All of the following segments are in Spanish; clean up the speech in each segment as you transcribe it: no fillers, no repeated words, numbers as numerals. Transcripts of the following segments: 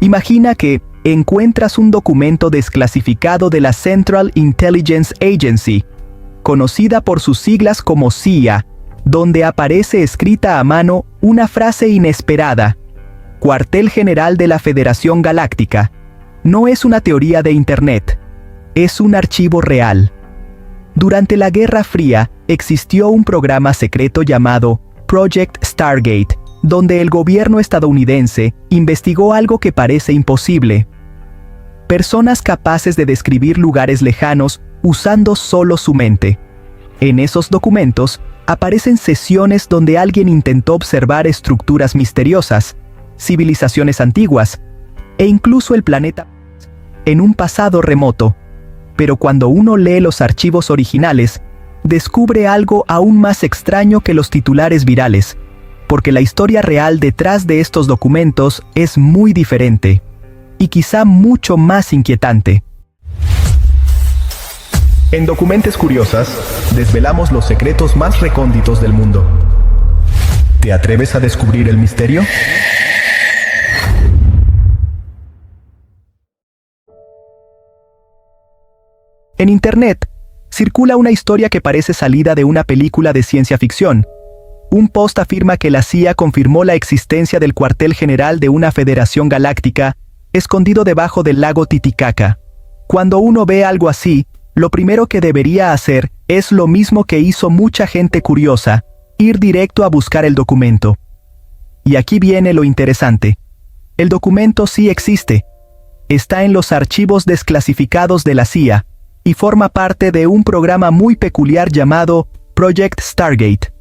Imagina que encuentras un documento desclasificado de la Central Intelligence Agency, conocida por sus siglas como CIA, donde aparece escrita a mano una frase inesperada: Cuartel General de la Federación Galáctica. No es una teoría de Internet, es un archivo real. Durante la Guerra Fría existió un programa secreto llamado Project Stargate, donde el gobierno estadounidense investigó algo que parece imposible. Personas capaces de describir lugares lejanos usando solo su mente. En esos documentos aparecen sesiones donde alguien intentó observar estructuras misteriosas, civilizaciones antiguas, e incluso el planeta en un pasado remoto. Pero cuando uno lee los archivos originales, descubre algo aún más extraño que los titulares virales, porque la historia real detrás de estos documentos es muy diferente, y quizá mucho más inquietante. En Documentes Curiosas, desvelamos los secretos más recónditos del mundo. ¿Te atreves a descubrir el misterio? En Internet, circula una historia que parece salida de una película de ciencia ficción. Un post afirma que la CIA confirmó la existencia del cuartel general de una federación galáctica escondido debajo del lago Titicaca. Cuando uno ve algo así, lo primero que debería hacer es lo mismo que hizo mucha gente curiosa: ir directo a buscar el documento. Y aquí viene lo interesante. El documento sí existe. Está en los archivos desclasificados de la CIA, y forma parte de un programa muy peculiar llamado Project Stargate.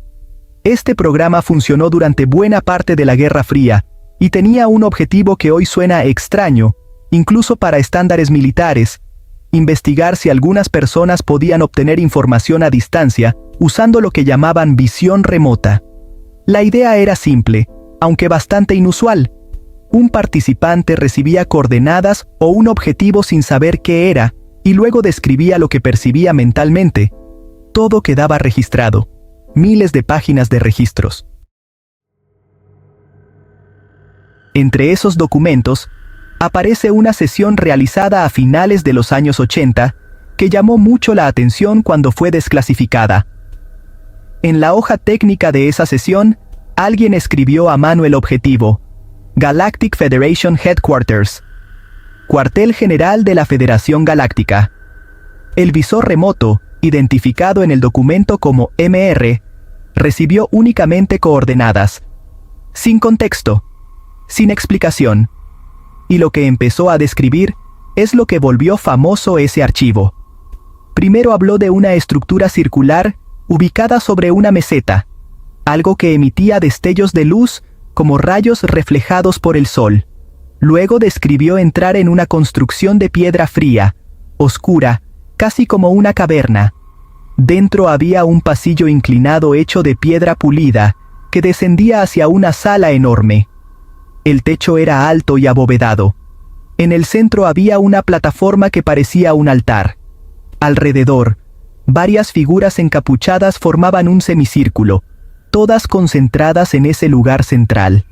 Este programa funcionó durante buena parte de la Guerra Fría, y tenía un objetivo que hoy suena extraño, incluso para estándares militares: investigar si algunas personas podían obtener información a distancia usando lo que llamaban visión remota. La idea era simple, aunque bastante inusual. Un participante recibía coordenadas o un objetivo sin saber qué era, y luego describía lo que percibía mentalmente. Todo quedaba registrado. Miles de páginas de registros. Entre esos documentos, aparece una sesión realizada a finales de los años 80 que llamó mucho la atención cuando fue desclasificada. En la hoja técnica de esa sesión, alguien escribió a mano el objetivo: Galactic Federation Headquarters, Cuartel General de la Federación Galáctica. El visor remoto, identificado en el documento como MR, recibió únicamente coordenadas, sin contexto, sin explicación. Y lo que empezó a describir es lo que volvió famoso ese archivo. Primero habló de una estructura circular ubicada sobre una meseta, algo que emitía destellos de luz como rayos reflejados por el sol. Luego describió entrar en una construcción de piedra fría, oscura, casi como una caverna. Dentro había un pasillo inclinado hecho de piedra pulida que descendía hacia una sala enorme. El techo era alto y abovedado. En el centro había una plataforma que parecía un altar. Alrededor, varias figuras encapuchadas formaban un semicírculo, todas concentradas en ese lugar central.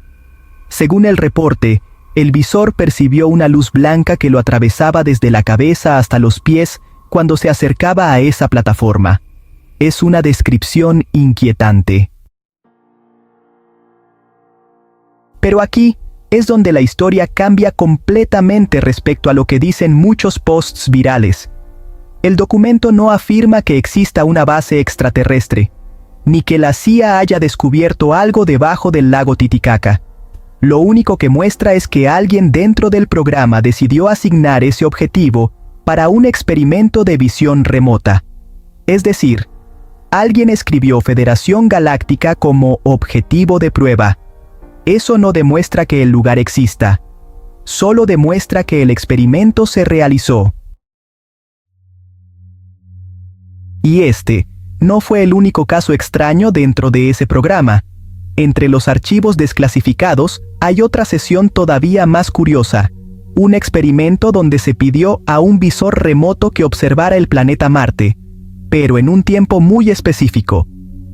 Según el reporte, el visor percibió una luz blanca que lo atravesaba desde la cabeza hasta los pies cuando se acercaba a esa plataforma. Es una descripción inquietante. Pero aquí es donde la historia cambia completamente respecto a lo que dicen muchos posts virales. El documento no afirma que exista una base extraterrestre, ni que la CIA haya descubierto algo debajo del lago Titicaca. Lo único que muestra es que alguien dentro del programa decidió asignar ese objetivo para un experimento de visión remota. Es decir, alguien escribió Federación Galáctica como objetivo de prueba. Eso no demuestra que el lugar exista, solo demuestra que el experimento se realizó. Y este no fue el único caso extraño dentro de ese programa. Entre los archivos desclasificados hay otra sesión todavía más curiosa, un experimento donde se pidió a un visor remoto que observara el planeta Marte, pero en un tiempo muy específico,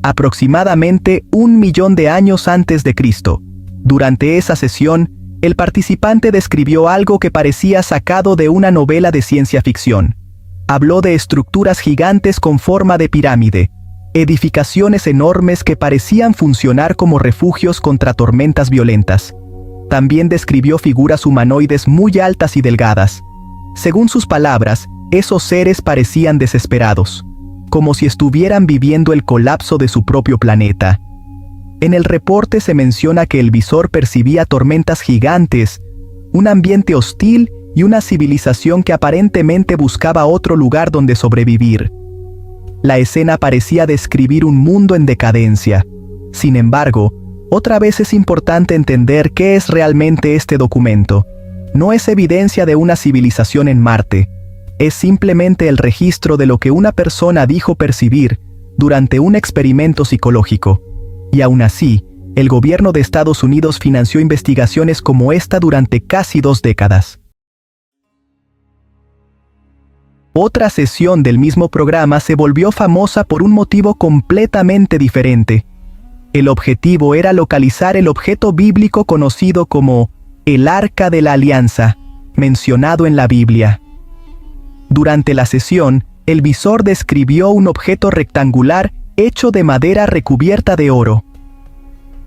aproximadamente 1 millón de años antes de Cristo. Durante esa sesión, el participante describió algo que parecía sacado de una novela de ciencia ficción. Habló de estructuras gigantes con forma de pirámide, edificaciones enormes que parecían funcionar como refugios contra tormentas violentas. También describió figuras humanoides muy altas y delgadas. Según sus palabras, esos seres parecían desesperados, como si estuvieran viviendo el colapso de su propio planeta. En el reporte se menciona que el visor percibía tormentas gigantes, un ambiente hostil y una civilización que aparentemente buscaba otro lugar donde sobrevivir. La escena parecía describir un mundo en decadencia. Sin embargo, otra vez es importante entender qué es realmente este documento. No es evidencia de una civilización en Marte, es simplemente el registro de lo que una persona dijo percibir durante un experimento psicológico. Y aún así, el gobierno de Estados Unidos financió investigaciones como esta durante casi 2 décadas. Otra sesión del mismo programa se volvió famosa por un motivo completamente diferente. El objetivo era localizar el objeto bíblico conocido como el Arca de la Alianza, mencionado en la Biblia. Durante la sesión, el visor describió un objeto rectangular hecho de madera recubierta de oro.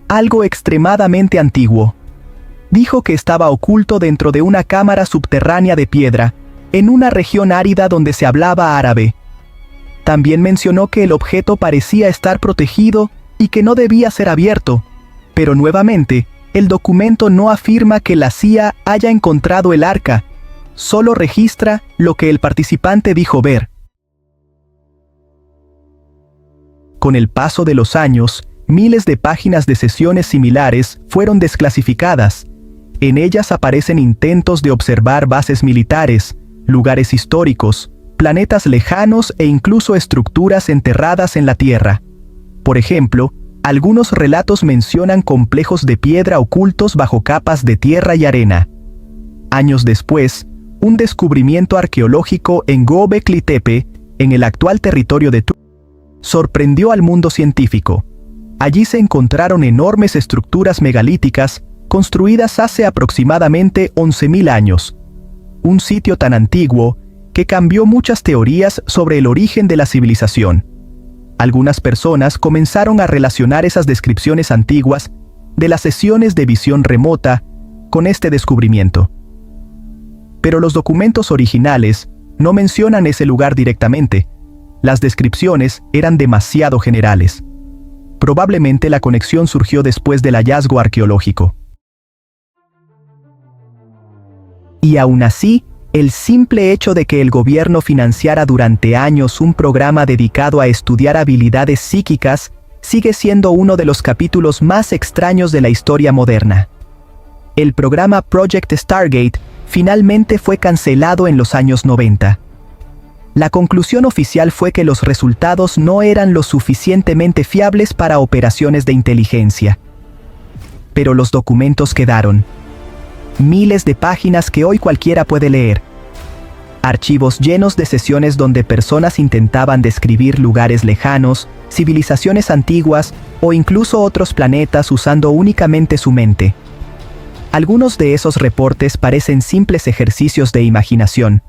Algo extremadamente antiguo. Dijo que estaba oculto dentro de una cámara subterránea de piedra, en una región árida donde se hablaba árabe. También mencionó que el objeto parecía estar protegido y que no debía ser abierto, pero nuevamente, el documento no afirma que la CIA haya encontrado el arca, solo registra lo que el participante dijo ver. Con el paso de los años, miles de páginas de sesiones similares fueron desclasificadas. En ellas aparecen intentos de observar bases militares, lugares históricos, planetas lejanos e incluso estructuras enterradas en la Tierra. Por ejemplo, algunos relatos mencionan complejos de piedra ocultos bajo capas de tierra y arena. Años después, un descubrimiento arqueológico en Göbekli Tepe, en el actual territorio de Turquía, sorprendió al mundo científico. Allí se encontraron enormes estructuras megalíticas construidas hace aproximadamente 11.000 años. Un sitio tan antiguo que cambió muchas teorías sobre el origen de la civilización. Algunas personas comenzaron a relacionar esas descripciones antiguas de las sesiones de visión remota con este descubrimiento. Pero los documentos originales no mencionan ese lugar directamente. Las descripciones eran demasiado generales. Probablemente la conexión surgió después del hallazgo arqueológico. Y aún así, el simple hecho de que el gobierno financiara durante años un programa dedicado a estudiar habilidades psíquicas sigue siendo uno de los capítulos más extraños de la historia moderna. El programa Project Stargate finalmente fue cancelado en los años 90. La conclusión oficial fue que los resultados no eran lo suficientemente fiables para operaciones de inteligencia. Pero los documentos quedaron. Miles de páginas que hoy cualquiera puede leer. Archivos llenos de sesiones donde personas intentaban describir lugares lejanos, civilizaciones antiguas o incluso otros planetas usando únicamente su mente. Algunos de esos reportes parecen simples ejercicios de imaginación.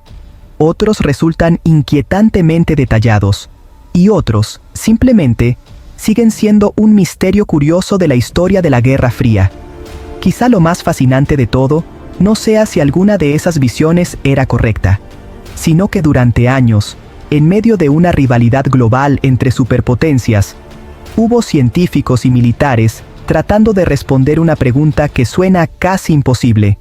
Otros resultan inquietantemente detallados, y otros, simplemente, siguen siendo un misterio curioso de la historia de la Guerra Fría. Quizá lo más fascinante de todo no sea si alguna de esas visiones era correcta, sino que durante años, en medio de una rivalidad global entre superpotencias, hubo científicos y militares tratando de responder una pregunta que suena casi imposible.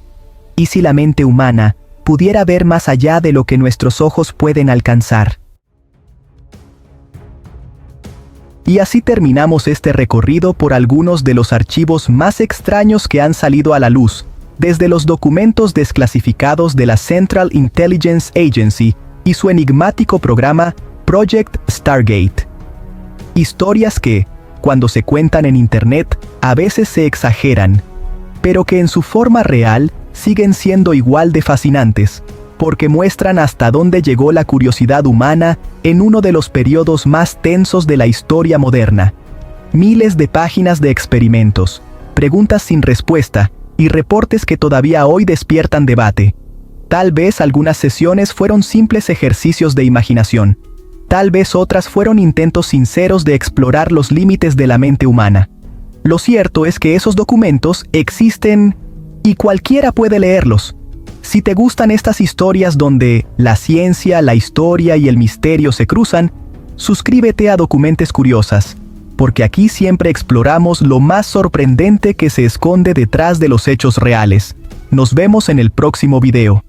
¿Y si la mente humana pudiera ver más allá de lo que nuestros ojos pueden alcanzar? Y así terminamos este recorrido por algunos de los archivos más extraños que han salido a la luz, desde los documentos desclasificados de la Central Intelligence Agency y su enigmático programa Project Stargate. Historias que, cuando se cuentan en Internet, a veces se exageran, pero que en su forma real siguen siendo igual de fascinantes, porque muestran hasta dónde llegó la curiosidad humana en uno de los periodos más tensos de la historia moderna. Miles de páginas de experimentos, preguntas sin respuesta y reportes que todavía hoy despiertan debate. Tal vez algunas sesiones fueron simples ejercicios de imaginación. Tal vez otras fueron intentos sinceros de explorar los límites de la mente humana. Lo cierto es que esos documentos existen y cualquiera puede leerlos. Si te gustan estas historias donde la ciencia, la historia y el misterio se cruzan, suscríbete a Documentes Curiosas, porque aquí siempre exploramos lo más sorprendente que se esconde detrás de los hechos reales. Nos vemos en el próximo video.